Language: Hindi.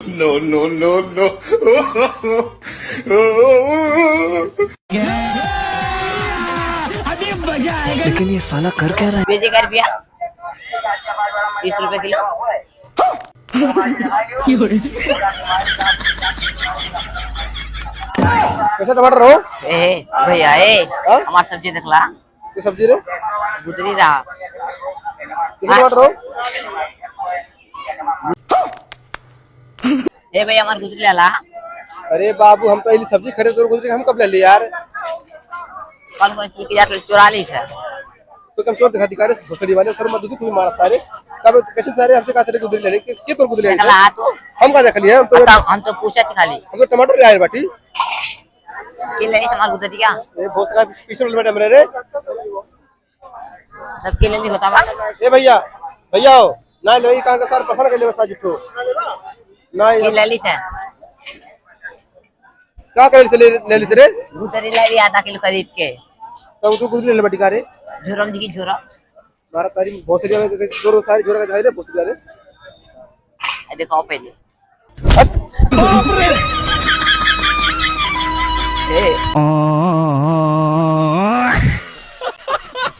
No, no, no, no. लेकिन ये साला कर क्या रहा है? भेजे का रुपया 30 रुपए किलो। कैसा टमाटर हो? ए भैया हाँ? हमार सब्जी देखला ये सब्जी रे? गुदरी रहा। कैसा टमाटर हो? ए भैया हमार गुदरी लाला। अरे बाबू हम पहली सब्जी खरीद और गुजरे हम कब ले लिए यार? कौन कौन सी लेके जाते 44 है। तो कम चोर दिखा रहे भोसड़ी वाले सर मत तुम्हें मारा सारे कब कैसे सारे हमसे कहा तेरे गुजरे ले ले के तो गुजरे देखला हाँ तू हम का देख लिए हम तो पूछा थी खाली हम तो टमाटर ले आए बाटी कि ले हमार गुदरी क्या ये भोस का पीछे बैठे मेरे रे तब के ले नहीं बतावा। ए भैया भैया हो ना लो ये कहां का सर पसंद कर ले बस आज तो ना कि ले ली से का कर ले ली रे गुदरी ले ली आधा किलो खरीद के तो तू गुजरे ले बाटी का रे झुरम दिखी झुरम मारा तारी भोसड़ी वाले के जोर सारे जोर का रे भोसड़ी वाले देखो पहले हट ए